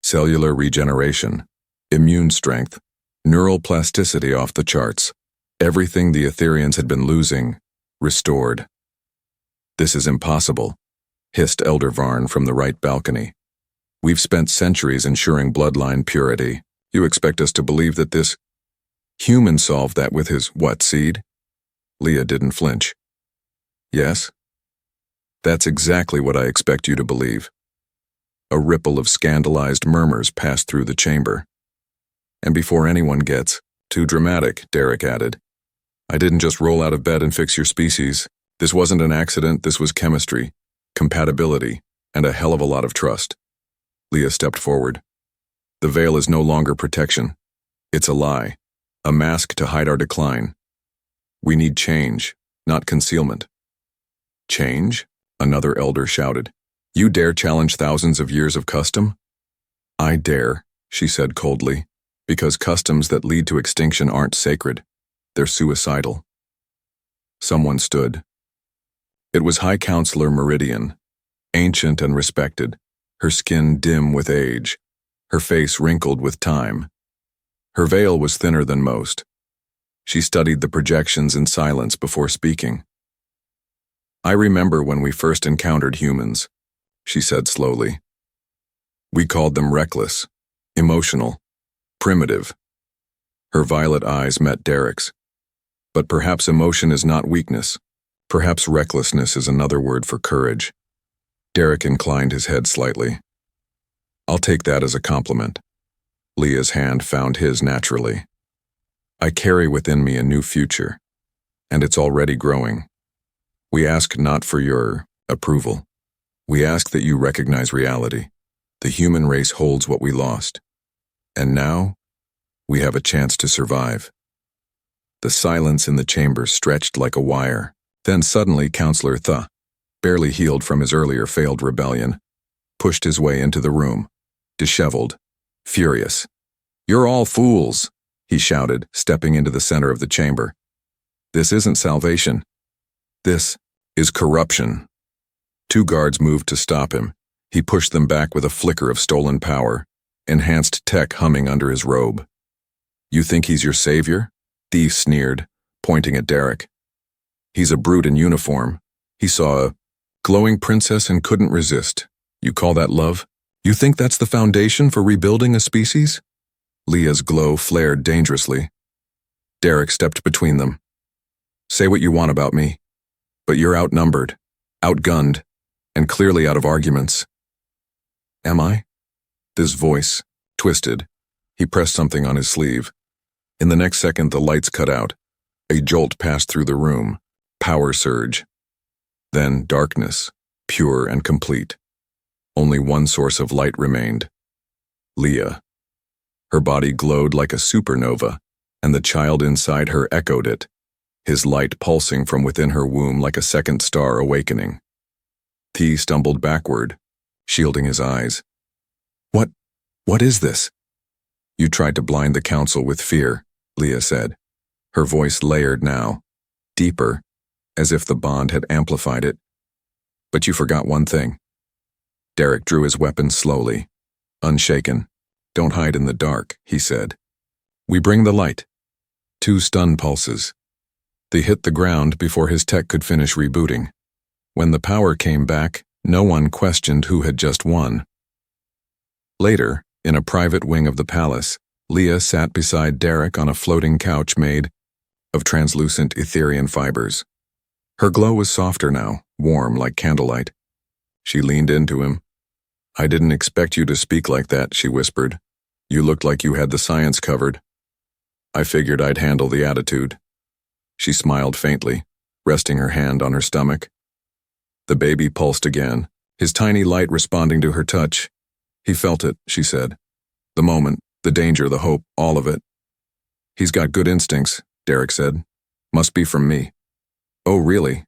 cellular regeneration, immune strength, neural plasticity off the charts. Everything the Etherians had been losing, restored. "This is impossible," hissed Elder Varn from the right balcony. "We've spent centuries ensuring bloodline purity. You expect us to believe that this human solved that with his what seed?" Leah didn't flinch. "Yes? That's exactly what I expect you to believe." A ripple of scandalized murmurs passed through the chamber. "And before anyone gets too dramatic," Derek added, "I didn't just roll out of bed and fix your species. This wasn't an accident, this was chemistry, compatibility, and a hell of a lot of trust." Leah stepped forward. "The veil is no longer protection. It's a lie, a mask to hide our decline. We need change, not concealment." "Change?" another elder shouted. "You dare challenge thousands of years of custom?" "I dare," she said coldly, "because customs that lead to extinction aren't sacred. They're suicidal." Someone stood. It was High Counselor Meridian, ancient and respected, her skin dim with age, her face wrinkled with time. Her veil was thinner than most. She studied the projections in silence before speaking. "I remember when we first encountered humans," she said slowly. "We called them reckless, emotional, primitive." Her violet eyes met Derek's. "But perhaps emotion is not weakness. Perhaps recklessness is another word for courage." Derek inclined his head slightly. "I'll take that as a compliment." Leah's hand found his naturally. "I carry within me a new future, and it's already growing. We ask not for your approval. We ask that you recognize reality. The human race holds what we lost. And now, we have a chance to survive." The silence in the chamber stretched like a wire. Then suddenly Counselor Thuh, barely healed from his earlier failed rebellion, pushed his way into the room, disheveled, furious. "You're all fools," he shouted, stepping into the center of the chamber. "This isn't salvation. This is corruption." Two guards moved to stop him. He pushed them back with a flicker of stolen power, enhanced tech humming under his robe. "You think he's your savior?" Thief sneered, pointing at Derek. "He's a brute in uniform. He saw a glowing princess and couldn't resist. You call that love? You think that's the foundation for rebuilding a species?" Leah's glow flared dangerously. Derek stepped between them. "Say what you want about me, but you're outnumbered, outgunned, and clearly out of arguments." "Am I?" This voice twisted. He pressed something on his sleeve. In the next second, the lights cut out. A jolt passed through the room. Power surge. Then darkness, pure and complete. Only one source of light remained. Leah. Her body glowed like a supernova, and the child inside her echoed it, his light pulsing from within her womb like a second star awakening. T stumbled backward, shielding his eyes. What is this?" "You tried to blind the council with fear," Leah said. Her voice layered now, deeper, as if the bond had amplified it. "But you forgot one thing." Derek drew his weapon slowly, unshaken. "Don't hide in the dark," he said. "We bring the light." 2 stun pulses. They hit the ground before his tech could finish rebooting. When the power came back, no one questioned who had just won. Later, in a private wing of the palace, Leah sat beside Derek on a floating couch made of translucent Etherian fibers. Her glow was softer now, warm like candlelight. She leaned into him. "I didn't expect you to speak like that," she whispered. "You looked like you had the science covered." "I figured I'd handle the attitude." She smiled faintly, resting her hand on her stomach. The baby pulsed again, his tiny light responding to her touch. "He felt it," she said. "The moment, the danger, the hope, all of it." "He's got good instincts," Derek said. "Must be from me." "Oh, really?"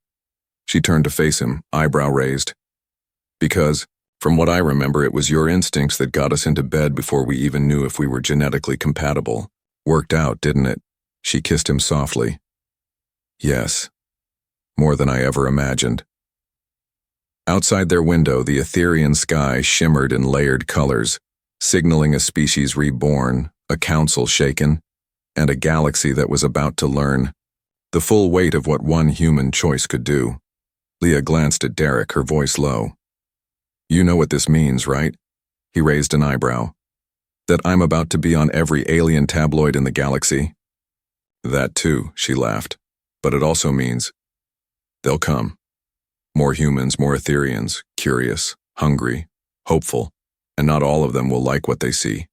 She turned to face him, eyebrow raised. "Because, from what I remember, it was your instincts that got us into bed before we even knew if we were genetically compatible. Worked out, didn't it?" She kissed him softly. "Yes. More than I ever imagined." Outside their window, the Etherian sky shimmered in layered colors, signaling a species reborn, a council shaken, and a galaxy that was about to learn the full weight of what one human choice could do. Leah glanced at Derek, her voice low. You know what this means, right? He raised an eyebrow. That I'm about to be on every alien tabloid in the galaxy? That too, she laughed. But it also means they'll come. More humans, more Etherians, curious, hungry, hopeful, and not all of them will like what they see.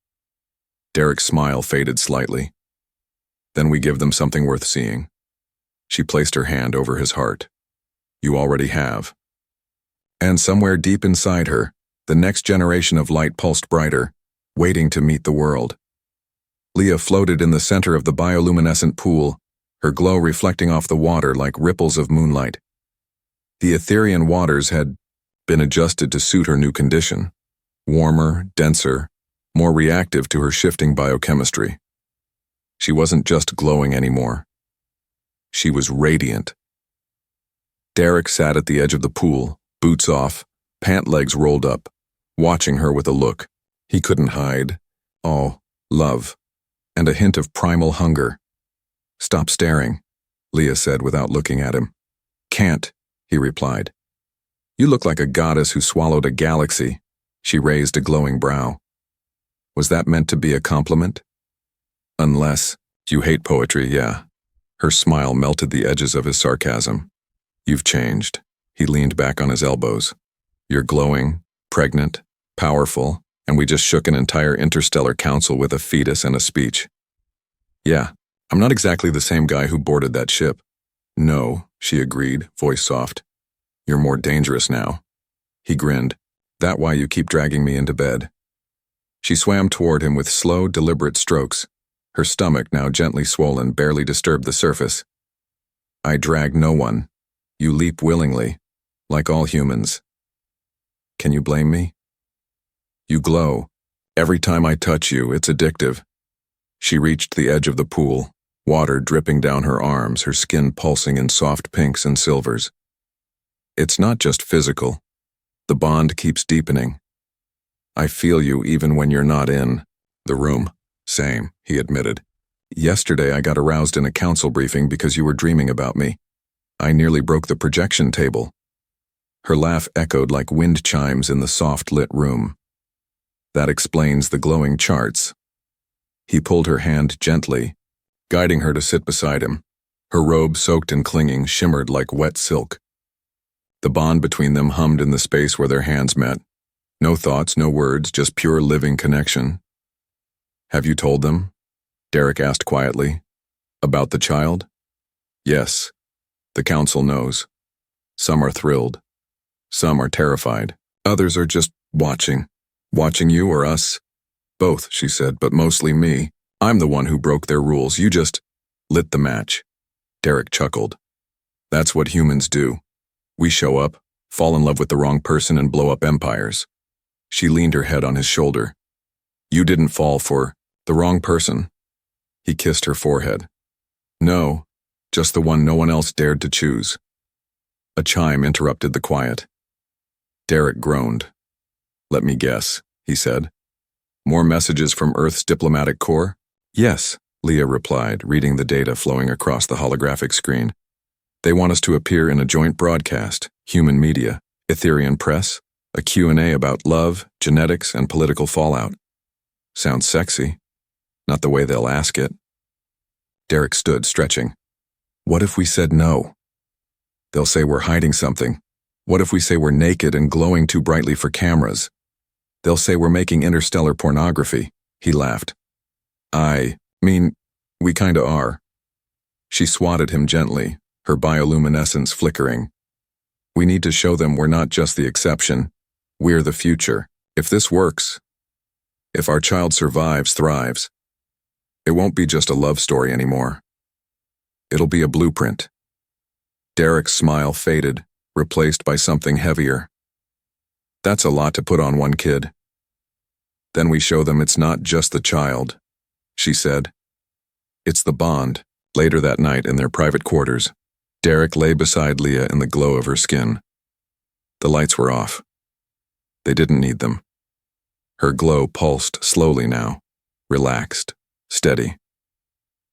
Derek's smile faded slightly. Then we give them something worth seeing. She placed her hand over his heart. You already have. And somewhere deep inside her, the next generation of light pulsed brighter, waiting to meet the world. Leah floated in the center of the bioluminescent pool, her glow reflecting off the water like ripples of moonlight. The Etherian waters had been adjusted to suit her new condition, warmer, denser, more reactive to her shifting biochemistry. She wasn't just glowing anymore. She was radiant. Derek sat at the edge of the pool, boots off, pant legs rolled up, watching her with a look he couldn't hide. Oh, love, and a hint of primal hunger. Stop staring, Leah said without looking at him. Can't, he replied. You look like a goddess who swallowed a galaxy. She raised a glowing brow. Was that meant to be a compliment? Unless you hate poetry, yeah. Her smile melted the edges of his sarcasm. You've changed. He leaned back on his elbows. You're glowing, pregnant, powerful, and we just shook an entire interstellar council with a fetus and a speech. Yeah, I'm not exactly the same guy who boarded that ship. No, she agreed, voice soft. You're more dangerous now. He grinned. That why you keep dragging me into bed? She swam toward him with slow, deliberate strokes. Her stomach, now gently swollen, barely disturbed the surface. I drag no one. You leap willingly, like all humans. Can you blame me? You glow. Every time I touch you, it's addictive. She reached the edge of the pool, water dripping down her arms, her skin pulsing in soft pinks and silvers. It's not just physical. The bond keeps deepening. I feel you even when you're not in the room. Same, he admitted. Yesterday I got aroused in a council briefing because you were dreaming about me. I nearly broke the projection table. Her laugh echoed like wind chimes in the soft-lit room. That explains the glowing charts. He pulled her hand gently, guiding her to sit beside him. Her robe, soaked and clinging, shimmered like wet silk. The bond between them hummed in the space where their hands met. No thoughts, no words, just pure living connection. Have you told them? Derek asked quietly. About the child? Yes. The council knows. Some are thrilled. Some are terrified. Others are just watching. Watching you or us? Both, she said, but mostly me. I'm the one who broke their rules. You just lit the match. Derek chuckled. That's what humans do. We show up, fall in love with the wrong person, and blow up empires. She leaned her head on his shoulder. You didn't fall for the wrong person. He kissed her forehead. No, just the one no one else dared to choose. A chime interrupted the quiet. Derek groaned. Let me guess, he said. More messages from Earth's diplomatic corps? Yes, Leah replied, reading the data flowing across the holographic screen. They want us to appear in a joint broadcast, human media, Etherian press, a Q&A about love, genetics, and political fallout. Sounds sexy. Not the way they'll ask it. Derek stood, stretching. What if we said no? They'll say we're hiding something. What if we say we're naked and glowing too brightly for cameras? They'll say we're making interstellar pornography. He laughed. I mean, we kinda are. She swatted him gently, her bioluminescence flickering. We need to show them we're not just the exception. We're the future. If this works, if our child survives, thrives, it won't be just a love story anymore. It'll be a blueprint. Derek's smile faded, replaced by something heavier. That's a lot to put on one kid. Then we show them it's not just the child, she said. It's the bond. Later that night in their private quarters, Derek lay beside Leah in the glow of her skin. The lights were off. They didn't need them. Her glow pulsed slowly now, relaxed, steady.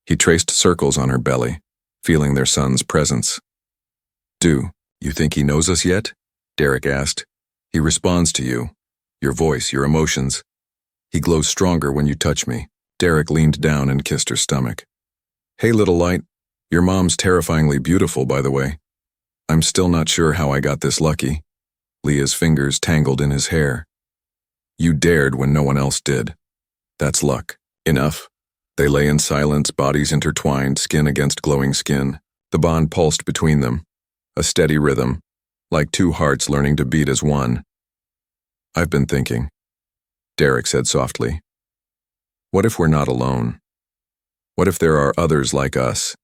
He traced circles on her belly, feeling their son's presence. "Do you think he knows us yet?" Derek asked. "He responds to you, your voice, your emotions. He glows stronger when you touch me." Derek leaned down and kissed her stomach. "Hey, little light, your mom's terrifyingly beautiful, by the way. I'm still not sure how I got this lucky." Leah's fingers tangled in his hair. "You dared when no one else did. That's luck. Enough." They lay in silence, bodies intertwined, skin against glowing skin. The bond pulsed between them, a steady rhythm, like two hearts learning to beat as one. "I've been thinking," Derek said softly. "What if we're not alone? What if there are others like us?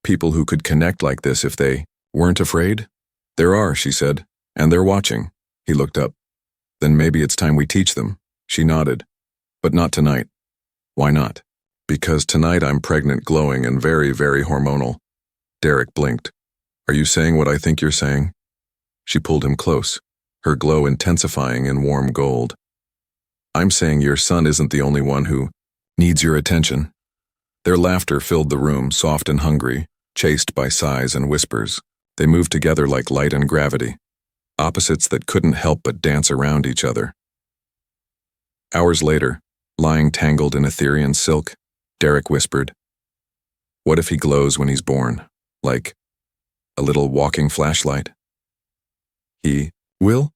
People who could connect like this if they weren't afraid?" "There are," she said, "and they're watching." He looked up. "Then maybe it's time we teach them." She nodded. "But not tonight." "Why not?" "Because tonight I'm pregnant, glowing, and very, very hormonal." Derek blinked. "Are you saying what I think you're saying?" She pulled him close, her glow intensifying in warm gold. "I'm saying your son isn't the only one who needs your attention." Their laughter filled the room, soft and hungry, chased by sighs and whispers. They moved together like light and gravity, opposites that couldn't help but dance around each other. Hours later, lying tangled in Etherean silk, Derek whispered, "What if he glows when he's born, like a little walking flashlight?" "He will,"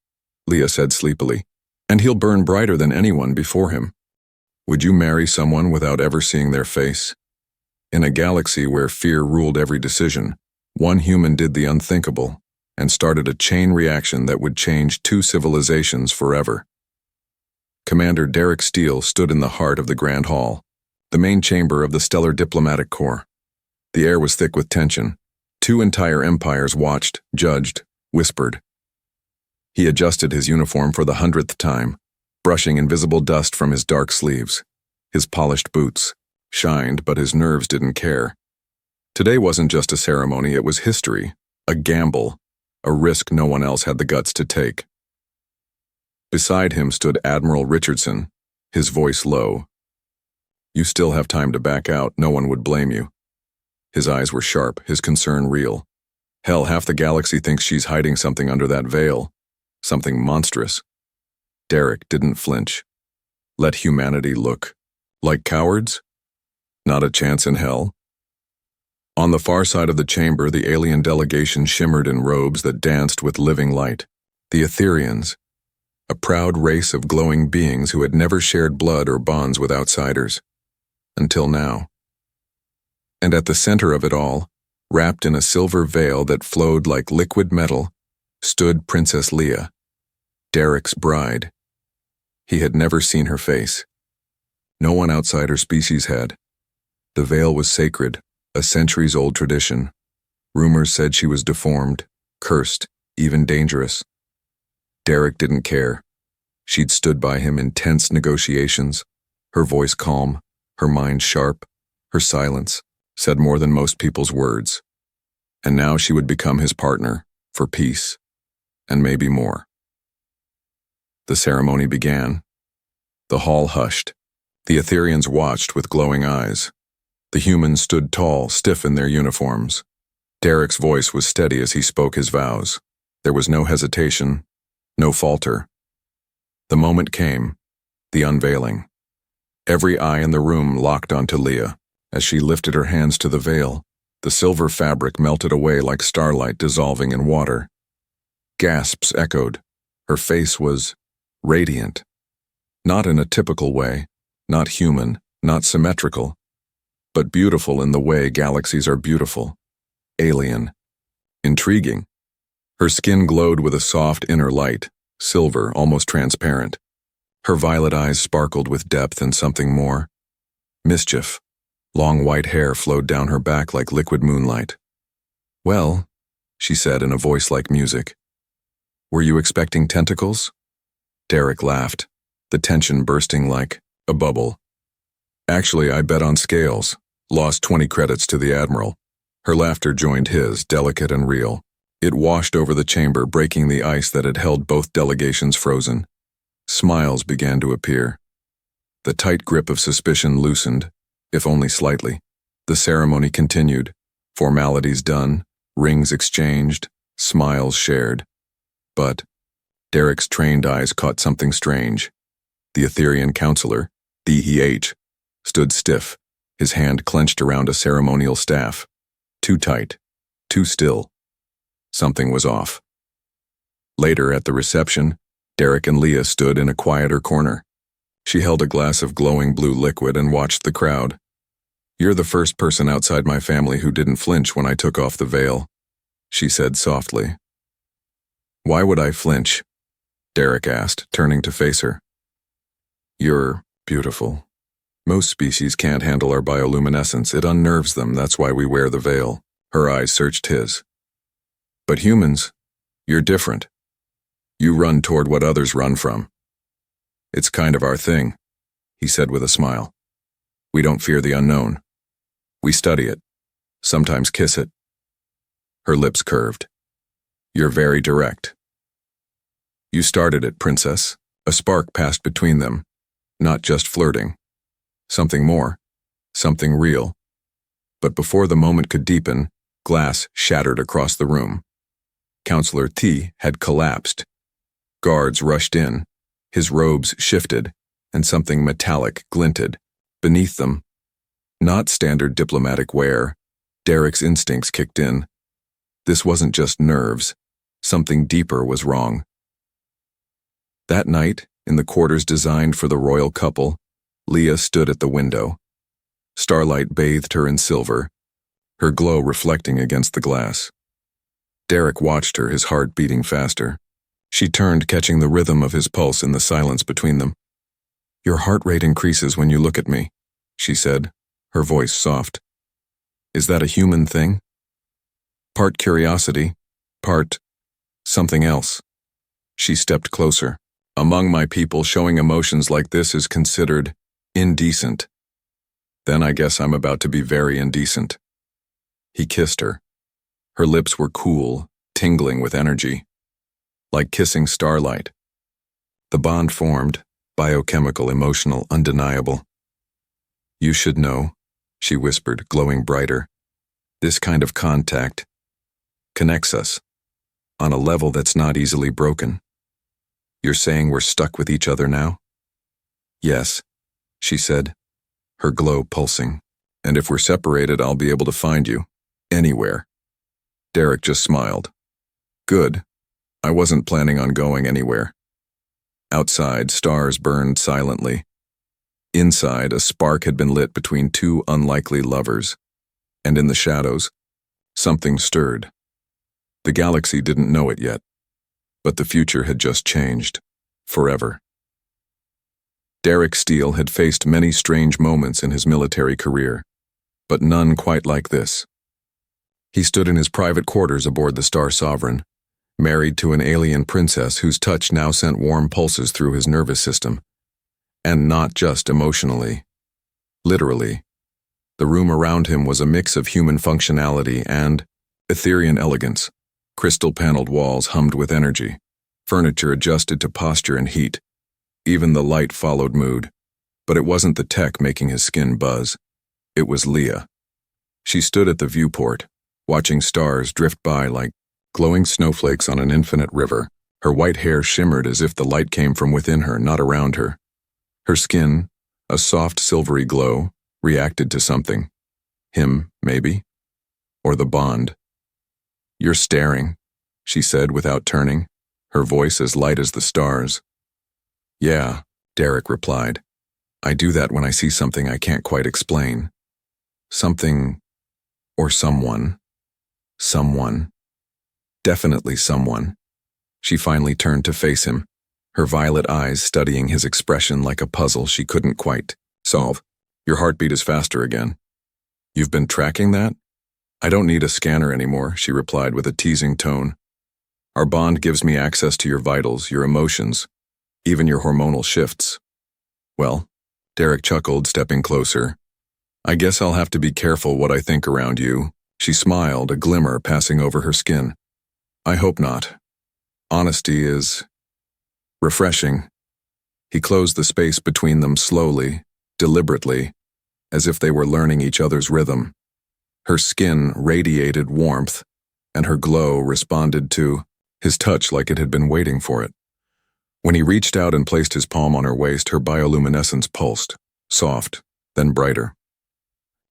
Leah said sleepily, "and he'll burn brighter than anyone before him." "Would you marry someone without ever seeing their face?" In a galaxy where fear ruled every decision, one human did the unthinkable and started a chain reaction that would change two civilizations forever. Commander Derek Steele stood in the heart of the Grand Hall, the main chamber of the Stellar Diplomatic Corps. The air was thick with tension. Two entire empires watched, judged, whispered. He adjusted his uniform for the 100th time, brushing invisible dust from his dark sleeves. His polished boots shined, but his nerves didn't care. Today wasn't just a ceremony, it was history, a gamble, a risk no one else had the guts to take. Beside him stood Admiral Richardson, his voice low. "You still have time to back out, no one would blame you." His eyes were sharp, his concern real. Hell, half the galaxy thinks she's hiding something under that veil, something monstrous. Derek didn't flinch. Let humanity look. Like cowards? Not a chance in hell. On the far side of the chamber, the alien delegation shimmered in robes that danced with living light. The Etherians, a proud race of glowing beings who had never shared blood or bonds with outsiders. Until now. And at the center of it all, wrapped in a silver veil that flowed like liquid metal, stood Princess Leia, Derek's bride. He had never seen her face. No one outside her species had. The veil was sacred, a centuries-old tradition. Rumors said she was deformed, cursed, even dangerous. Derek didn't care. She'd stood by him in tense negotiations, her voice calm, her mind sharp, her silence said more than most people's words. And now she would become his partner, for peace, and maybe more. The ceremony began. The hall hushed. The Etherians watched with glowing eyes. The humans stood tall, stiff in their uniforms. Derek's voice was steady as he spoke his vows. There was no hesitation, no falter. The moment came, the unveiling. Every eye in the room locked onto Leah. As she lifted her hands to the veil, the silver fabric melted away like starlight dissolving in water. Gasps echoed. Her face was radiant. Not in a typical way, not human, not symmetrical, but beautiful in the way galaxies are beautiful. Alien. Intriguing. Her skin glowed with a soft inner light, silver, almost transparent. Her violet eyes sparkled with depth and something more. Mischief. Long white hair flowed down her back like liquid moonlight. "Well," she said in a voice like music. "Were you expecting tentacles?" Derek laughed, the tension bursting like a bubble. "Actually, I bet on scales. Lost 20 credits to the Admiral." Her laughter joined his, delicate and real. It washed over the chamber, breaking the ice that had held both delegations frozen. Smiles began to appear. The tight grip of suspicion loosened, if only slightly. The ceremony continued, formalities done, rings exchanged, smiles shared. But Derek's trained eyes caught something strange. The Etherian counselor, DEH, stood stiff, his hand clenched around a ceremonial staff. Too tight, too still. Something was off. Later at the reception, Derek and Leah stood in a quieter corner. She held a glass of glowing blue liquid and watched the crowd. "You're the first person outside my family who didn't flinch when I took off the veil," she said softly. "Why would I flinch?" Derek asked, turning to face her. "You're beautiful. Most species can't handle our bioluminescence. It unnerves them, that's why we wear the veil." Her eyes searched his. "But humans, you're different. You run toward what others run from." "It's kind of our thing," he said with a smile. "We don't fear the unknown. We study it, sometimes kiss it." Her lips curved. "You're very direct." "You started it, Princess." A spark passed between them, not just flirting. Something more, something real. But before the moment could deepen, glass shattered across the room. Counselor T had collapsed. Guards rushed in. His robes shifted, and something metallic glinted. Beneath them, not standard diplomatic wear, Derek's instincts kicked in. This wasn't just nerves. Something deeper was wrong. That night, in the quarters designed for the royal couple, Leah stood at the window. Starlight bathed her in silver, her glow reflecting against the glass. Derek watched her, his heart beating faster. She turned, catching the rhythm of his pulse in the silence between them. "Your heart rate increases when you look at me," she said, her voice soft. "Is that a human thing? Part curiosity, part something else?" She stepped closer. "Among my people, showing emotions like this is considered indecent. Then I guess I'm about to be very indecent." He kissed her. Her lips were cool, tingling with energy, like kissing starlight. The bond formed, biochemical, emotional, undeniable. "You should know," she whispered, glowing brighter. "This kind of contact connects us on a level that's not easily broken." "You're saying we're stuck with each other now?" "Yes," she said, her glow pulsing. "And if we're separated, I'll be able to find you. Anywhere." Derek just smiled. "Good. I wasn't planning on going anywhere." Outside, stars burned silently. Inside, a spark had been lit between two unlikely lovers. And in the shadows, something stirred. The galaxy didn't know it yet, but the future had just changed. Forever. Derek Steele had faced many strange moments in his military career, but none quite like this. He stood in his private quarters aboard the Star Sovereign, married to an alien princess whose touch now sent warm pulses through his nervous system. And not just emotionally. Literally. The room around him was a mix of human functionality and Etherian elegance. Crystal-paneled walls hummed with energy. Furniture adjusted to posture and heat. Even the light followed mood. But it wasn't the tech making his skin buzz. It was Leah. She stood at the viewport, watching stars drift by like glowing snowflakes on an infinite river. Her white hair shimmered as if the light came from within her, not around her. Her skin, a soft silvery glow, reacted to something. Him, maybe? Or the bond. "You're staring," she said without turning, her voice as light as the stars. "Yeah," Derek replied. "I do that when I see something I can't quite explain. Something, or someone. Someone. Definitely someone." She finally turned to face him, her violet eyes studying his expression like a puzzle she couldn't quite solve. "Your heartbeat is faster again. You've been tracking that?" "I don't need a scanner anymore," she replied with a teasing tone. "Our bond gives me access to your vitals, your emotions, even your hormonal shifts." "Well," Derek chuckled, stepping closer, "I guess I'll have to be careful what I think around you." She smiled, a glimmer passing over her skin. "I hope not. Honesty is refreshing." He closed the space between them slowly, deliberately, as if they were learning each other's rhythm. Her skin radiated warmth, and her glow responded to his touch like it had been waiting for it. When he reached out and placed his palm on her waist, her bioluminescence pulsed, soft, then brighter.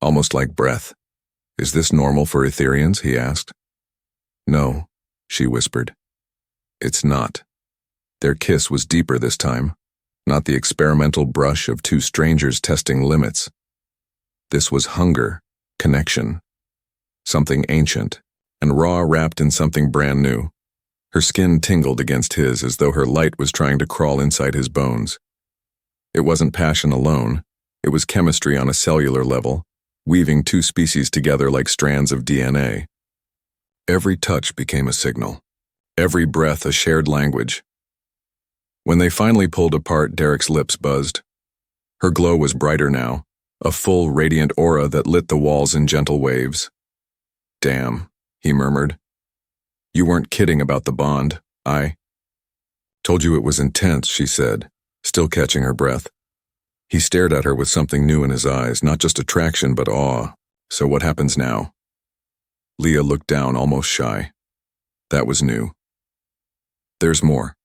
Almost like breath. "Is this normal for Etherians?" he asked. "No," she whispered. "It's not." Their kiss was deeper this time, not the experimental brush of two strangers testing limits. This was hunger, connection, something ancient, and raw wrapped in something brand new. Her skin tingled against his as though her light was trying to crawl inside his bones. It wasn't passion alone, it was chemistry on a cellular level, weaving two species together like strands of DNA. Every touch became a signal, every breath a shared language. When they finally pulled apart, Derek's lips buzzed. Her glow was brighter now, a full, radiant aura that lit the walls in gentle waves. "Damn," he murmured. "You weren't kidding about the bond. I told you it was intense," she said, still catching her breath. He stared at her with something new in his eyes, not just attraction but awe. "So what happens now?" Leah looked down, almost shy. That was new. "There's more,"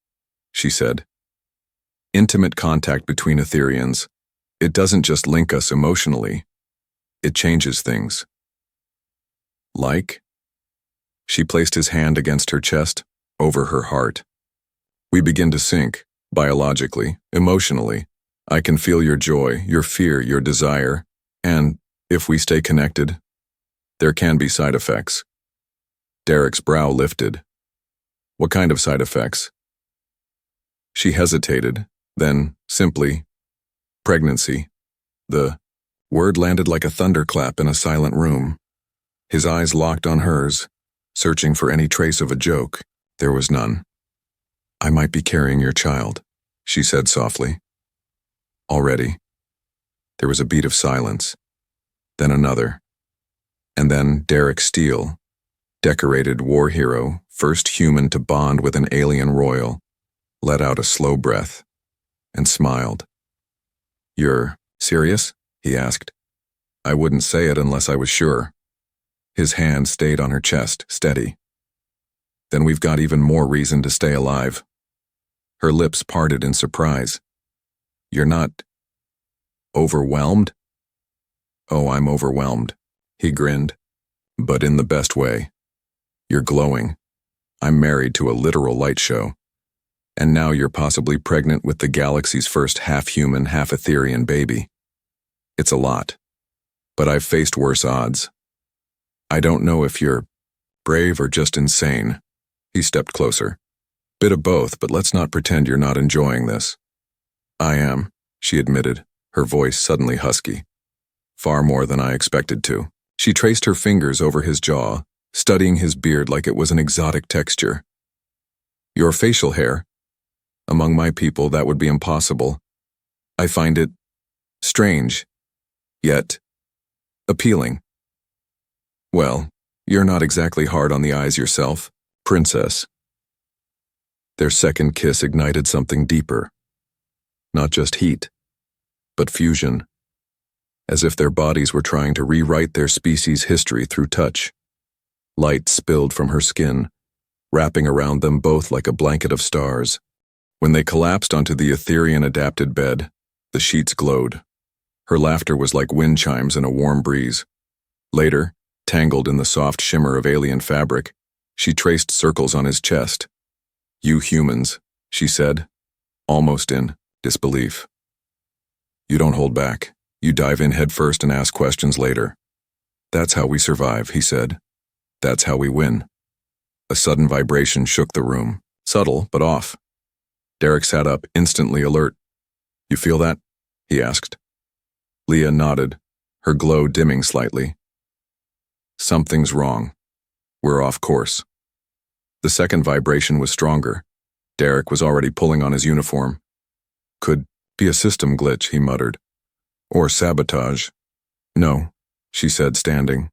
she said. "Intimate contact between Etherians. It doesn't just link us emotionally. It changes things." "Like?" She placed his hand against her chest, over her heart. "We begin to sync, biologically, emotionally. I can feel your joy, your fear, your desire, and, if we stay connected, there can be side effects." Derek's brow lifted. "What kind of side effects?" She hesitated, then, simply, "Pregnancy." The word landed like a thunderclap in a silent room. His eyes locked on hers, searching for any trace of a joke. There was none. "I might be carrying your child," she said softly. "Already." There was a beat of silence, then another. And then Derek Steele, decorated war hero, first human to bond with an alien royal, let out a slow breath and smiled. "You're serious?" he asked. "I wouldn't say it unless I was sure." His hand stayed on her chest, steady. "Then we've got even more reason to stay alive." Her lips parted in surprise. "You're not overwhelmed?" "Oh, I'm overwhelmed," he grinned, "but in the best way. You're glowing. I'm married to a literal light show. And now you're possibly pregnant with the galaxy's first half-human, half-Etherian baby. It's a lot. But I've faced worse odds. I don't know if you're brave or just insane." He stepped closer. "Bit of both, but let's not pretend you're not enjoying this." "I am," she admitted, her voice suddenly husky. "Far more than I expected to." She traced her fingers over his jaw, studying his beard like it was an exotic texture. "Your facial hair. Among my people, that would be impossible. I find it strange, yet appealing." "Well, you're not exactly hard on the eyes yourself, princess." Their second kiss ignited something deeper. Not just heat, but fusion. As if their bodies were trying to rewrite their species' history through touch. Light spilled from her skin, wrapping around them both like a blanket of stars. When they collapsed onto the Etherian-adapted bed, the sheets glowed. Her laughter was like wind chimes in a warm breeze. Later, tangled in the soft shimmer of alien fabric, she traced circles on his chest. "You humans," she said, almost in disbelief. "You don't hold back. You dive in head first and ask questions later. That's how we survive," he said. "That's how we win." A sudden vibration shook the room, subtle but off. Derek sat up, instantly alert. "You feel that?" he asked. Leah nodded, her glow dimming slightly. "Something's wrong. We're off course." The second vibration was stronger. Derek was already pulling on his uniform. "Could be a system glitch," he muttered. "Or sabotage." "No," she said, standing.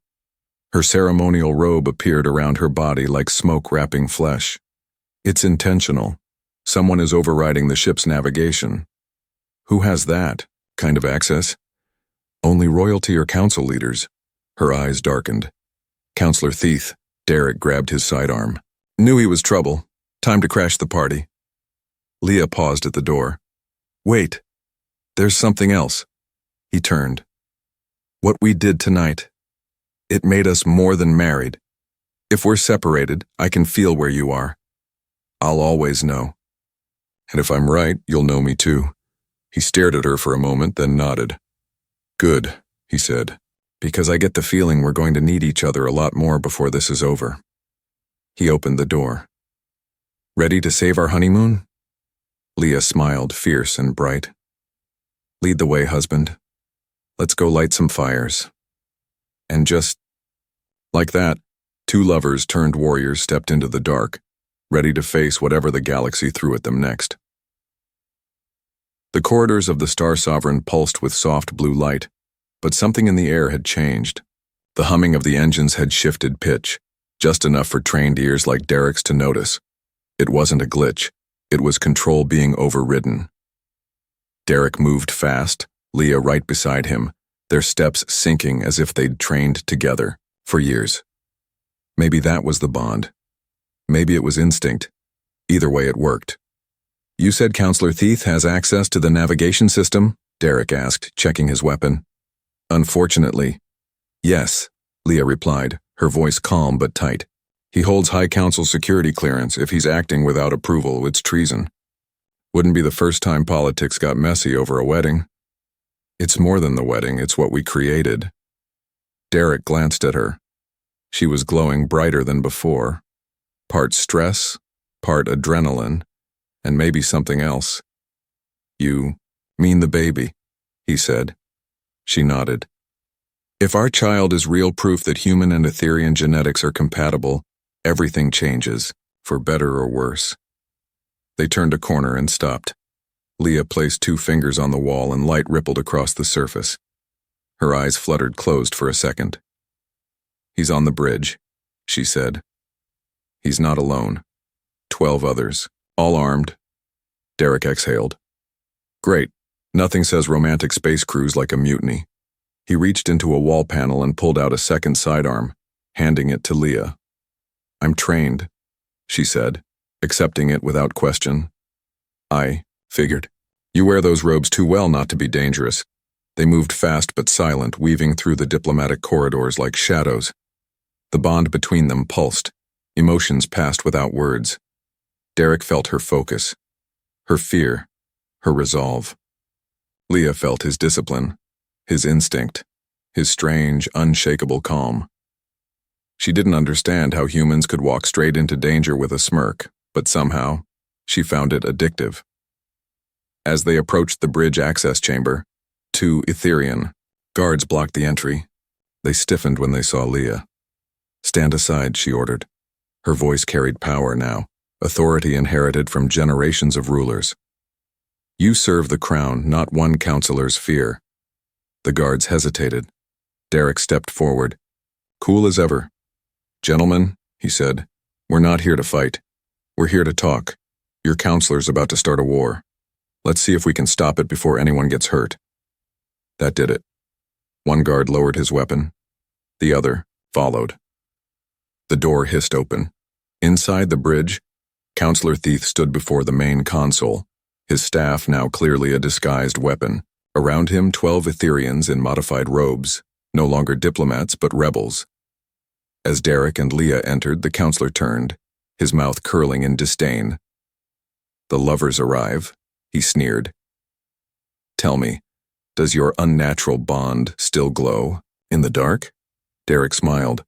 Her ceremonial robe appeared around her body like smoke wrapping flesh. "It's intentional. Someone is overriding the ship's navigation. Who has that kind of access? Only royalty or council leaders. Her eyes darkened. Counselor Thieth. Derek grabbed his sidearm. Knew he was trouble. Time to crash the party. Leah paused at the door. Wait. There's something else. He turned. What we did tonight. It made us more than married. If we're separated, I can feel where you are. I'll always know. And if I'm right, you'll know me too. He stared at her for a moment, then nodded. Good, he said, because I get the feeling we're going to need each other a lot more before this is over. He opened the door. Ready to save our honeymoon? Leah smiled, fierce and bright. Lead the way, husband. Let's go light some fires. And just like that, two lovers turned warriors stepped into the dark, ready to face whatever the galaxy threw at them next. The corridors of the Star Sovereign pulsed with soft blue light, but something in the air had changed. The humming of the engines had shifted pitch, just enough for trained ears like Derek's to notice. It wasn't a glitch. It was control being overridden. Derek moved fast, Leah right beside him, their steps sinking as if they'd trained together for years. Maybe that was the bond. Maybe it was instinct. Either way, it worked. You said Counselor Thieth has access to the navigation system? Derek asked, checking his weapon. Unfortunately. Yes, Leah replied, her voice calm but tight. He holds High Council security clearance. If he's acting without approval, it's treason. Wouldn't be the first time politics got messy over a wedding. It's more than the wedding, it's what we created. Derek glanced at her. She was glowing brighter than before. Part stress, part adrenaline, and maybe something else. You mean the baby, he said. She nodded. If our child is real proof that human and Etherian genetics are compatible, everything changes, for better or worse. They turned a corner and stopped. Leah placed 2 fingers on the wall and light rippled across the surface. Her eyes fluttered closed for a second. He's on the bridge, she said. He's not alone. 12 others, all armed. Derek exhaled. Great. Nothing says romantic space cruise like a mutiny. He reached into a wall panel and pulled out a second sidearm, handing it to Leah. I'm trained, she said, accepting it without question. I figured. You wear those robes too well not to be dangerous. They moved fast but silent, weaving through the diplomatic corridors like shadows. The bond between them pulsed. Emotions passed without words. Derek felt her focus, her fear, her resolve. Leah felt his discipline, his instinct, his strange, unshakable calm. She didn't understand how humans could walk straight into danger with a smirk, but somehow, she found it addictive. As they approached the bridge access chamber, 2 Etherian guards blocked the entry. They stiffened when they saw Leah. Stand aside, she ordered. Her voice carried power now, authority inherited from generations of rulers. You serve the crown, not one counselor's fear. The guards hesitated. Derek stepped forward. Cool as ever. Gentlemen, he said, we're not here to fight. We're here to talk. Your counselor's about to start a war. Let's see if we can stop it before anyone gets hurt. That did it. One guard lowered his weapon. The other followed. The door hissed open. Inside the bridge, Counselor Thieth stood before the main console, his staff now clearly a disguised weapon. Around him, 12 Etherians in modified robes, no longer diplomats but rebels. As Derek and Leah entered, the counselor turned, his mouth curling in disdain. The lovers arrive, he sneered. Tell me, does your unnatural bond still glow in the dark? Derek smiled.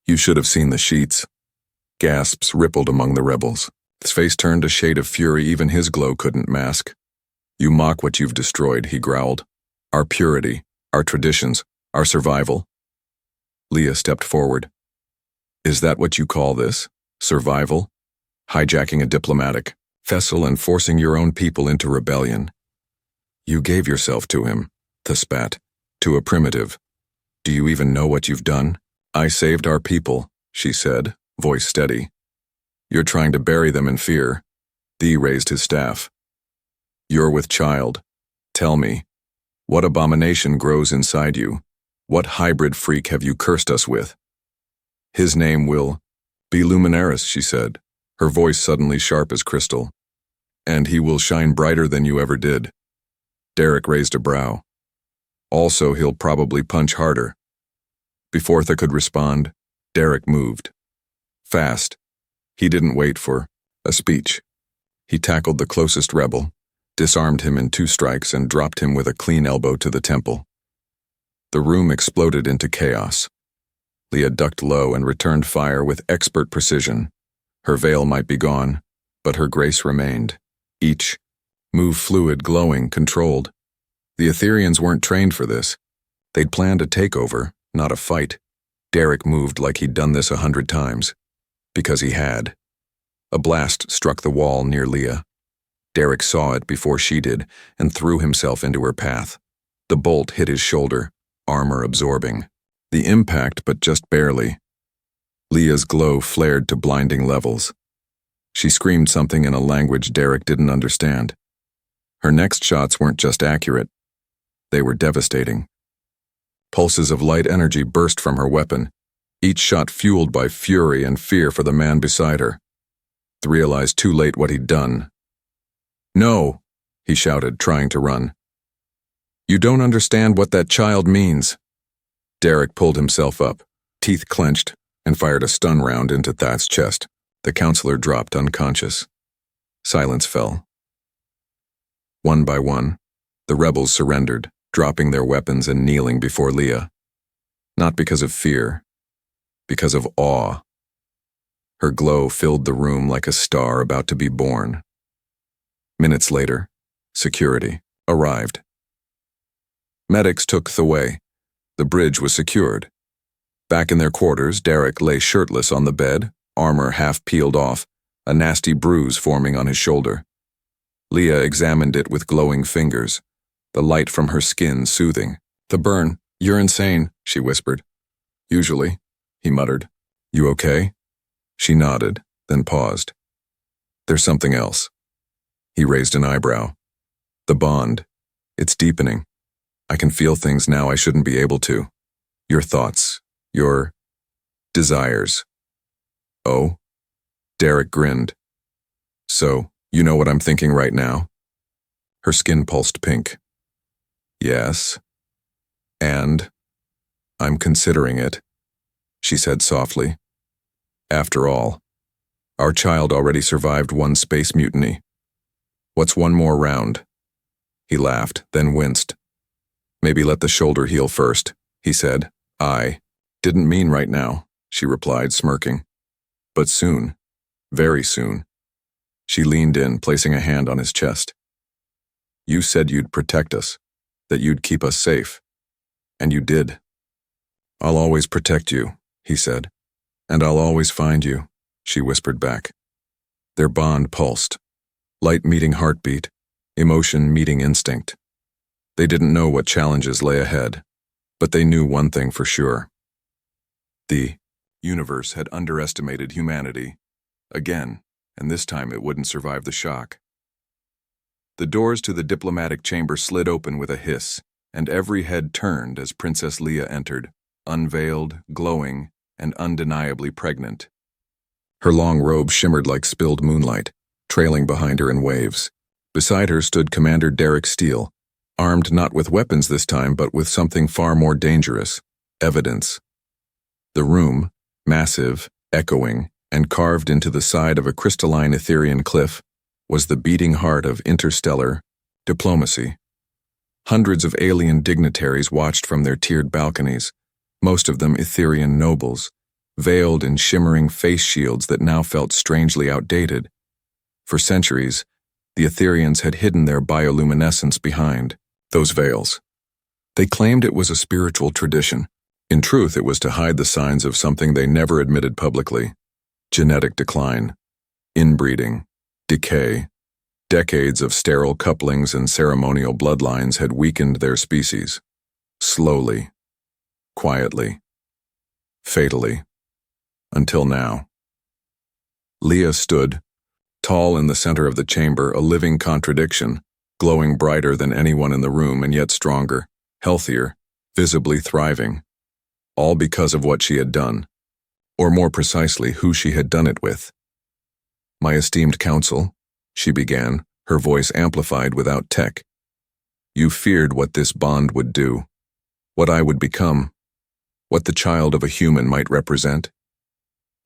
You should have seen the sheets. Gasps rippled among the rebels. His face turned a shade of fury even his glow couldn't mask. You mock what you've destroyed, he growled. Our purity, our traditions, our survival. Leah stepped forward. Is that what you call this? Survival? Hijacking a diplomatic vessel and forcing your own people into rebellion. You gave yourself to him, the spat, to a primitive. Do you even know what you've done? I saved our people, she said, voice steady. You're trying to bury them in fear. Thee raised his staff. You're with child. Tell me, what abomination grows inside you? What hybrid freak have you cursed us with? His name will be Luminaris, she said, her voice suddenly sharp as crystal. And he will shine brighter than you ever did. Derek raised a brow. Also, he'll probably punch harder. Before Tha could respond, Derek moved. Fast. He didn't wait for a speech. He tackled the closest rebel, disarmed him in 2 strikes, and dropped him with a clean elbow to the temple. The room exploded into chaos. Leah ducked low and returned fire with expert precision. Her veil might be gone, but her grace remained. Each move fluid, glowing, controlled. The Etherians weren't trained for this. They'd planned a takeover, not a fight. Derek moved like he'd done this 100 times. Because he had. A blast struck the wall near Leah. Derek saw it before she did and threw himself into her path. The bolt hit his shoulder, armor absorbing. The impact, but just barely. Leah's glow flared to blinding levels. She screamed something in a language Derek didn't understand. Her next shots weren't just accurate. They were devastating. Pulses of light energy burst from her weapon, each shot fueled by fury and fear for the man beside her. He realized too late what he'd done. "No," he shouted, trying to run. "You don't understand what that child means." Derek pulled himself up, teeth clenched, and fired a stun round into Thad's chest. The counselor dropped unconscious. Silence fell. One by one, the rebels surrendered, dropping their weapons and kneeling before Leah. Not because of fear, because of awe. Her glow filled the room like a star about to be born. Minutes later, security arrived. Medics took the way. The bridge was secured. Back in their quarters, Derek lay shirtless on the bed, armor half peeled off, a nasty bruise forming on his shoulder. Leah examined it with glowing fingers, the light from her skin soothing. "The burn. You're insane," she whispered. "Usually," he muttered. "You okay?" She nodded, then paused. "There's something else." He raised an eyebrow. "The bond. It's deepening. I can feel things now I shouldn't be able to. Your thoughts. Your desires." "Oh?" Derek grinned. "So, you know what I'm thinking right now?" Her skin pulsed pink. "Yes. And I'm considering it," she said softly. "After all, our child already survived 1 space mutiny. What's 1 more round?" He laughed, then winced. "Maybe let the shoulder heal first," he said. "I didn't mean right now," she replied, smirking. "But soon. Very soon." She leaned in, placing a hand on his chest. "You said you'd protect us, that you'd keep us safe. And you did." "I'll always protect you," he said. "And I'll always find you," she whispered back. Their bond pulsed. Light meeting heartbeat, emotion meeting instinct. They didn't know what challenges lay ahead, but they knew one thing for sure. The universe had underestimated humanity. Again, and this time it wouldn't survive the shock. The doors to the diplomatic chamber slid open with a hiss, and every head turned as Princess Leah entered, unveiled, glowing, and undeniably pregnant. Her long robe shimmered like spilled moonlight, trailing behind her in waves. Beside her stood Commander Derek Steele, armed not with weapons this time but with something far more dangerous, evidence. The room, massive, echoing, and carved into the side of a crystalline Etherian cliff, was the beating heart of interstellar diplomacy. Hundreds of alien dignitaries watched from their tiered balconies, most of them Etherian nobles, veiled in shimmering face shields that now felt strangely outdated. For centuries, the Etherians had hidden their bioluminescence behind those veils. They claimed it was a spiritual tradition. In truth, it was to hide the signs of something they never admitted publicly: genetic decline, inbreeding, decay. Decades of sterile couplings and ceremonial bloodlines had weakened their species. Slowly, quietly, fatally. Until now. Leah stood, tall in the center of the chamber, a living contradiction, glowing brighter than anyone in the room and yet stronger, healthier, visibly thriving. All because of what she had done, or more precisely, who she had done it with. "My esteemed counsel," she began, her voice amplified without tech. "You feared what this bond would do, what I would become, what the child of a human might represent.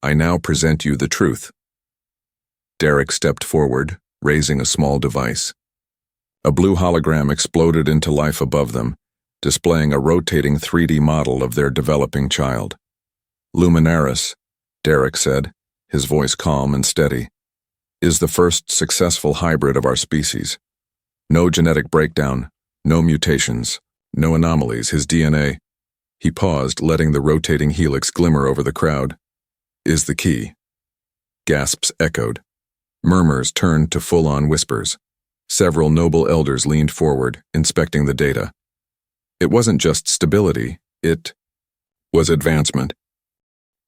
I now present you the truth." Derek stepped forward, raising a small device. A blue hologram exploded into life above them, displaying a rotating 3D model of their developing child. "Luminaris," Derek said, his voice calm and steady, "is the first successful hybrid of our species. No genetic breakdown, no mutations, no anomalies. His DNA," he paused, letting the rotating helix glimmer over the crowd, "is the key." Gasps echoed. Murmurs turned to full-on whispers. Several noble elders leaned forward, inspecting the data. It wasn't just stability, it was advancement.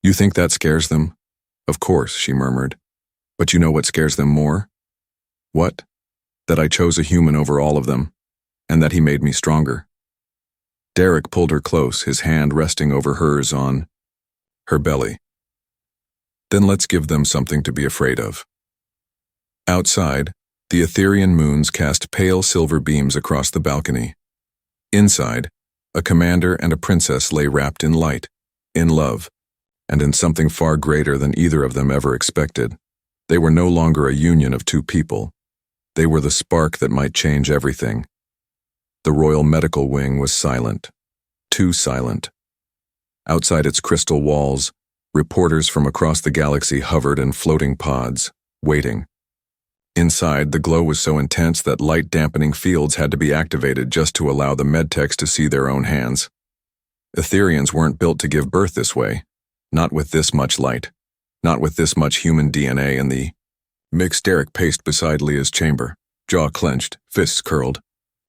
"You think that scares them?" "Of course," she murmured. "But you know what scares them more?" "What?" "That I chose a human over all of them, and that he made me stronger." Derek pulled her close, his hand resting over hers on her belly. "Then let's give them something to be afraid of." Outside, the Etherian moons cast pale silver beams across the balcony. Inside, a commander and a princess lay wrapped in light, in love, and in something far greater than either of them ever expected. They were no longer a union of two people. They were the spark that might change everything. The Royal Medical Wing was silent, too silent. Outside its crystal walls, reporters from across the galaxy hovered in floating pods, waiting. Inside, the glow was so intense that light-dampening fields had to be activated just to allow the medtechs to see their own hands. Etherians weren't built to give birth this way. Not with this much light. Not with this much human DNA in the mix. Derek paced beside Leah's chamber, jaw clenched, fists curled.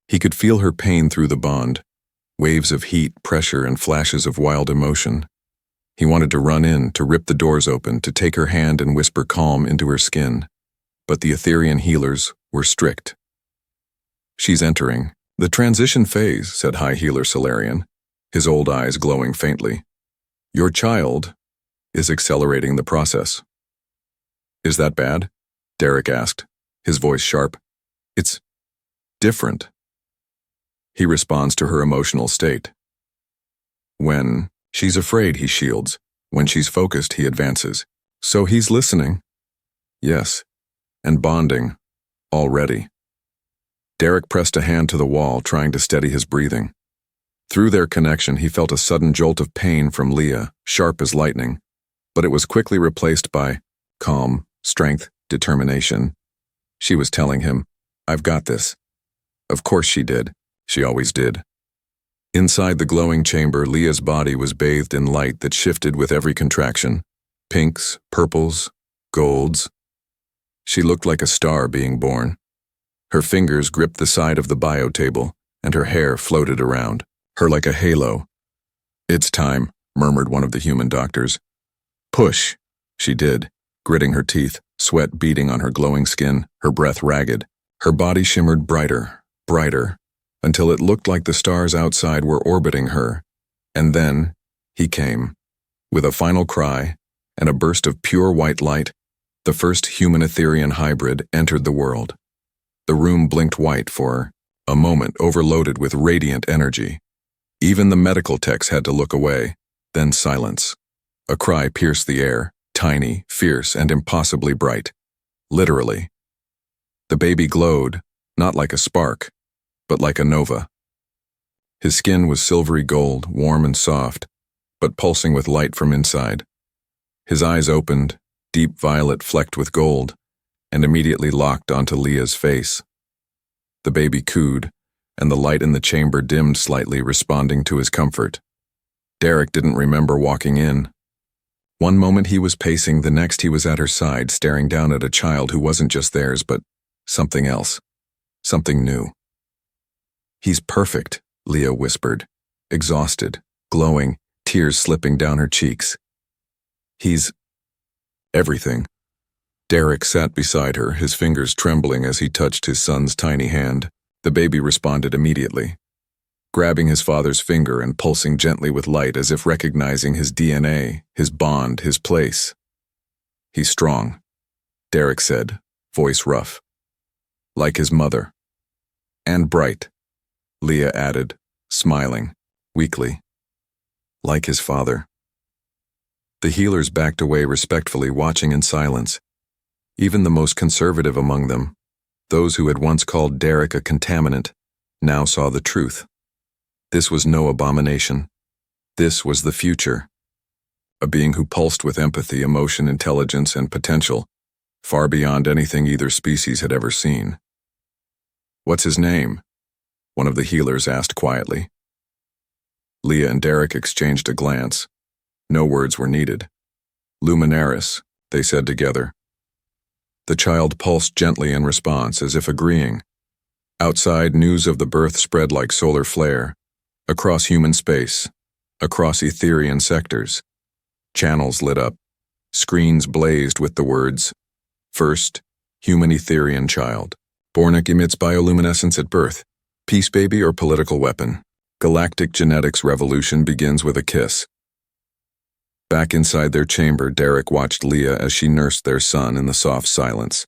He could feel her pain through the bond. Waves of heat, pressure, and flashes of wild emotion. He wanted to run in, to rip the doors open, to take her hand and whisper calm into her skin. But the Etherian healers were strict. "She's entering the transition phase," said High Healer Solarian, his old eyes glowing faintly. "Your child is accelerating the process." "Is that bad?" Derek asked, his voice sharp. "It's different." He responds to her emotional state. When she's afraid, he shields. When she's focused, he advances. So he's listening. Yes. And bonding, already. Derek pressed a hand to the wall, trying to steady his breathing. Through their connection, he felt a sudden jolt of pain from Leah, sharp as lightning, but it was quickly replaced by calm, strength, determination. She was telling him, "I've got this." Of course she did. She always did. Inside the glowing chamber, Leah's body was bathed in light that shifted with every contraction. Pinks, purples, golds. She looked like a star being born. Her fingers gripped the side of the bio table, and her hair floated around her like a halo. "It's time," murmured one of the human doctors. "Push." She did, gritting her teeth, sweat beading on her glowing skin, her breath ragged. Her body shimmered brighter, brighter, until it looked like the stars outside were orbiting her. And then, he came. With a final cry, and a burst of pure white light, the first human-Etherian hybrid entered the world. The room blinked white for a moment, overloaded with radiant energy. Even the medical techs had to look away, then silence. A cry pierced the air, tiny, fierce, and impossibly bright. Literally. The baby glowed, not like a spark, but like a nova. His skin was silvery gold, warm and soft, but pulsing with light from inside. His eyes opened, deep violet flecked with gold, and immediately locked onto Leah's face. The baby cooed, and the light in the chamber dimmed slightly, responding to his comfort. Derek didn't remember walking in. One moment he was pacing, the next he was at her side, staring down at a child who wasn't just theirs, but something else, something new. "He's perfect," Leah whispered, exhausted, glowing, tears slipping down her cheeks. "He's everything." Derek sat beside her, his fingers trembling as he touched his son's tiny hand, The baby responded immediately, grabbing his father's finger and pulsing gently with light as if recognizing his DNA, his bond, his place. "He's strong," Derek said, voice rough. "Like his mother." "And bright," Leah added, smiling, weakly. "Like his father." The healers backed away respectfully, watching in silence. Even the most conservative among them, those who had once called Derek a contaminant, now saw the truth. This was no abomination. This was the future. A being who pulsed with empathy, emotion, intelligence, and potential, far beyond anything either species had ever seen. "What's his name?" one of the healers asked quietly. Leah and Derek exchanged a glance. No words were needed. "Luminaris," they said together. The child pulsed gently in response, as if agreeing. Outside, news of the birth spread like solar flare, across human space, across Etherian sectors. Channels lit up. Screens blazed with the words, "First, human Etherian child. Bornic emits bioluminescence at birth. Peace baby or political weapon. Galactic genetics revolution begins with a kiss." Back inside their chamber, Derek watched Leah as she nursed their son in the soft silence.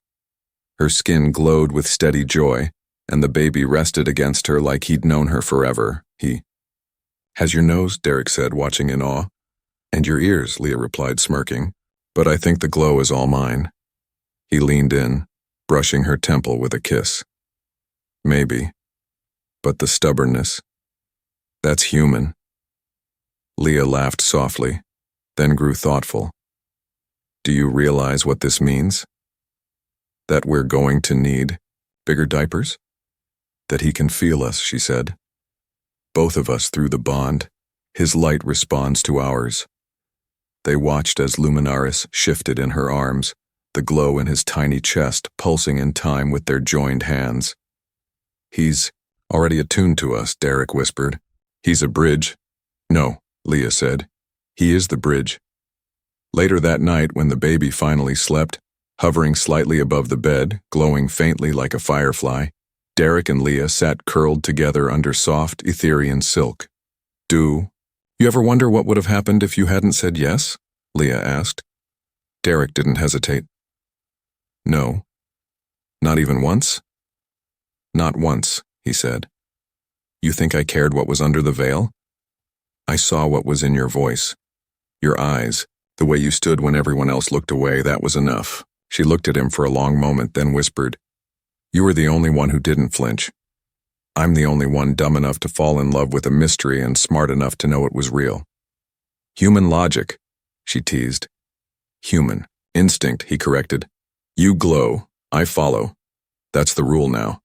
Her skin glowed with steady joy, and the baby rested against her like he'd known her forever. "He has your nose," Derek said, watching in awe. "And your ears," Leah replied, smirking. "But I think the glow is all mine." He leaned in, brushing her temple with a kiss. "Maybe. But the stubbornness, that's human." Leah laughed softly, then grew thoughtful. "Do you realize what this means? That we're going to need bigger diapers? That he can feel us," she said. "Both of us through the bond. His light responds to ours." They watched as Luminaris shifted in her arms, the glow in his tiny chest pulsing in time with their joined hands. "He's already attuned to us," Derek whispered. "He's a bridge." "No," Leah said. "He is the bridge." Later that night, when the baby finally slept, hovering slightly above the bed, glowing faintly like a firefly, Derek and Leah sat curled together under soft, Etherian silk. "Do you ever wonder what would have happened if you hadn't said yes?" Leah asked. Derek didn't hesitate. "No. Not even once?" "Not once," he said. "You think I cared what was under the veil? I saw what was in your voice. Your eyes, the way you stood when everyone else looked away, that was enough." She looked at him for a long moment, then whispered, "You were the only one who didn't flinch. I'm the only one dumb enough to fall in love with a mystery and smart enough to know it was real." "Human logic," she teased. "Human instinct," he corrected. "You glow, I follow. That's the rule now."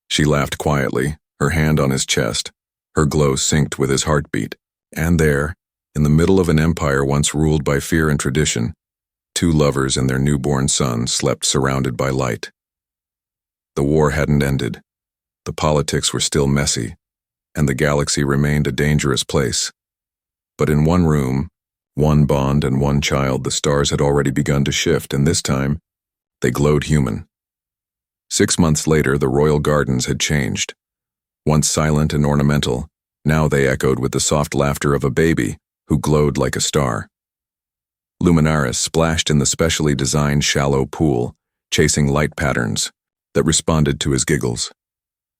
She laughed quietly, her hand on his chest. Her glow synced with his heartbeat. And there, in the middle of an empire once ruled by fear and tradition, two lovers and their newborn son slept surrounded by light. The war hadn't ended. The politics were still messy, and the galaxy remained a dangerous place. But in one room, one bond and one child, the stars had already begun to shift, and this time, they glowed human. 6 months later, the royal gardens had changed. Once silent and ornamental, now they echoed with the soft laughter of a baby who glowed like a star. Luminaris splashed in the specially designed shallow pool, chasing light patterns that responded to his giggles.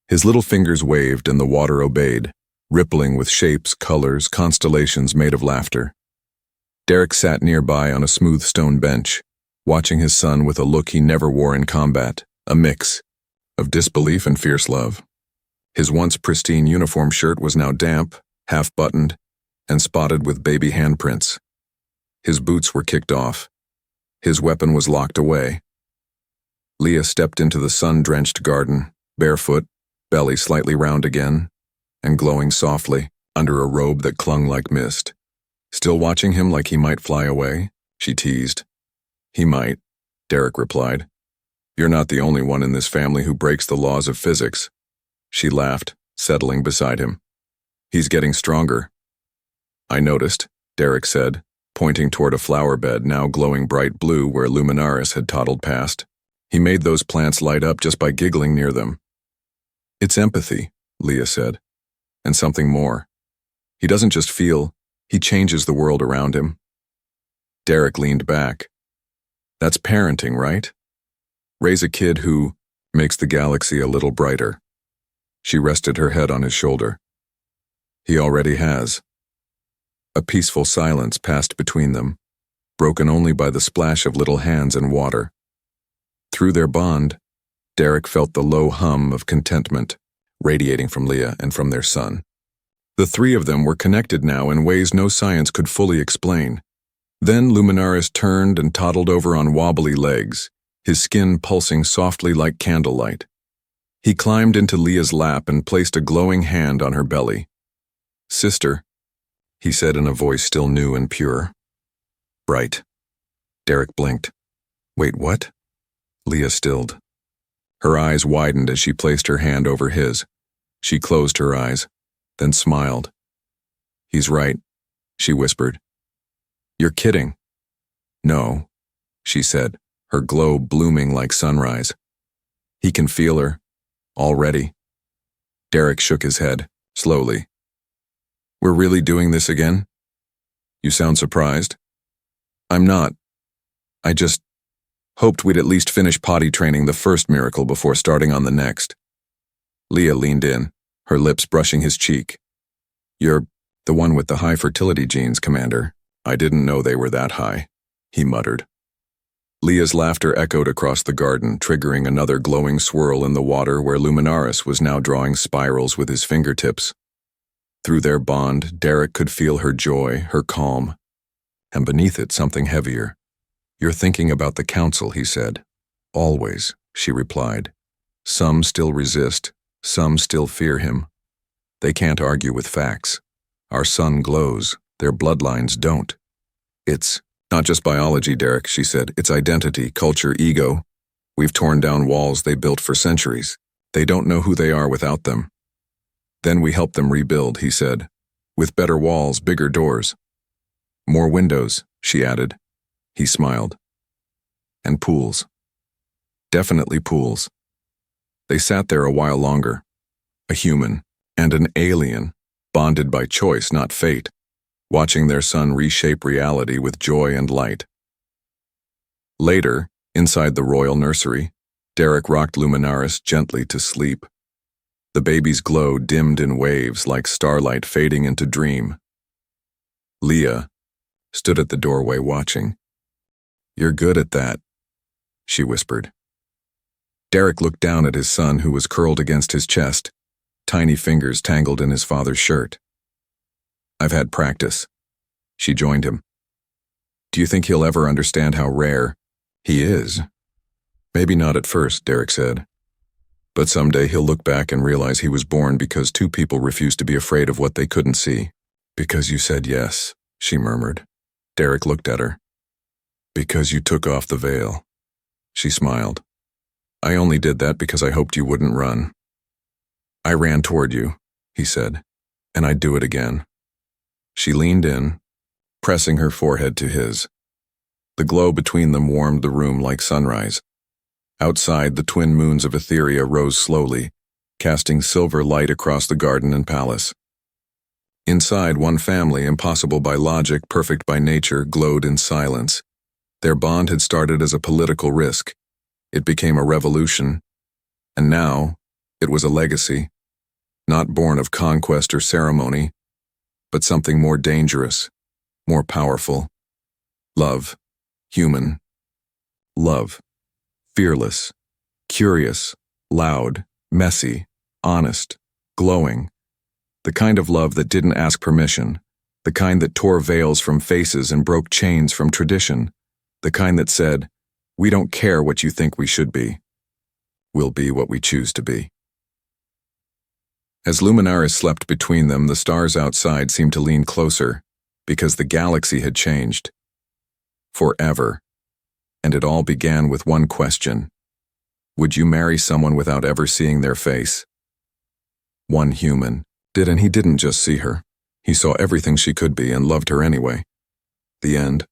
His little fingers waved and the water obeyed, rippling with shapes, colors, constellations made of laughter. Derek sat nearby on a smooth stone bench, watching his son with a look he never wore in combat, a mix of disbelief and fierce love. His once pristine uniform shirt was now damp, half-buttoned, and spotted with baby handprints. His boots were kicked off. His weapon was locked away. Leah stepped into the sun-drenched garden, barefoot, belly slightly round again, and glowing softly under a robe that clung like mist. "Still watching him like he might fly away?" she teased. "He might," Derek replied. "You're not the only one in this family who breaks the laws of physics." She laughed, settling beside him. "He's getting stronger." "I noticed," Derek said, pointing toward a flower bed now glowing bright blue where Luminaris had toddled past. "He made those plants light up just by giggling near them." It's empathy, Leah said, and something more. He doesn't just feel, he changes the world around him. Derek leaned back. That's parenting, right? Raise a kid who makes the galaxy a little brighter. She rested her head on his shoulder. He already has. A peaceful silence passed between them, broken only by the splash of little hands in water. Through their bond, Derek felt the low hum of contentment radiating from Leah and from their son. The three of them were connected now in ways no science could fully explain. Then Luminaris turned and toddled over on wobbly legs, his skin pulsing softly like candlelight. He climbed into Leah's lap and placed a glowing hand on her belly. "Sister," he said in a voice still new and pure. "Bright." Derek blinked. "Wait, what?" Leah stilled. Her eyes widened as she placed her hand over his. She closed her eyes, then smiled. "He's right," she whispered. "You're kidding." "No," she said, her glow blooming like sunrise. "He can feel her. Already." Derek shook his head, slowly. "We're really doing this again? You sound surprised." "I'm not. I just hoped we'd at least finish potty training the first miracle before starting on the next." Leah leaned in, her lips brushing his cheek. "You're the one with the high fertility genes, Commander. I didn't know they were that high," he muttered. Leah's laughter echoed across the garden, triggering another glowing swirl in the water where Luminaris was now drawing spirals with his fingertips. Through their bond, Derek could feel her joy, her calm, and beneath it something heavier. "You're thinking about the council," he said. "Always," she replied. "Some still resist, some still fear him. They can't argue with facts. Our sun glows, their bloodlines don't. It's not just biology, Derek," she said. "It's identity, culture, ego. We've torn down walls they built for centuries. They don't know who they are without them. Then we help them rebuild," he said. "With better walls, bigger doors. More windows," she added. He smiled. "And pools. Definitely pools." They sat there a while longer. A human and an alien, bonded by choice, not fate, watching their son reshape reality with joy and light. Later, inside the royal nursery, Derek rocked Luminaris gently to sleep. The baby's glow dimmed in waves like starlight fading into dream. Leah stood at the doorway watching. "You're good at that," she whispered. Derek looked down at his son, who was curled against his chest, tiny fingers tangled in his father's shirt. "I've had practice." She joined him. "Do you think he'll ever understand how rare he is?" "Maybe not at first," Derek said. "But someday he'll look back and realize he was born because two people refused to be afraid of what they couldn't see." "Because you said yes," she murmured. Derek looked at her. "Because you took off the veil." She smiled. "I only did that because I hoped you wouldn't run." "I ran toward you," he said, "and I'd do it again." She leaned in, pressing her forehead to his. The glow between them warmed the room like sunrise. Outside, the twin moons of Etheria rose slowly, casting silver light across the garden and palace. Inside, one family, impossible by logic, perfect by nature, glowed in silence. Their bond had started as a political risk. It became a revolution. And now, it was a legacy, not born of conquest or ceremony, but something more dangerous, more powerful. Love. Human. Love. Fearless. Curious. Loud. Messy. Honest. Glowing. The kind of love that didn't ask permission. The kind that tore veils from faces and broke chains from tradition. The kind that said, "We don't care what you think we should be. We'll be what we choose to be." As Luminaris slept between them, the stars outside seemed to lean closer, because the galaxy had changed. Forever. And it all began with one question. Would you marry someone without ever seeing their face? One human did, and he didn't just see her. He saw everything she could be and loved her anyway. The end.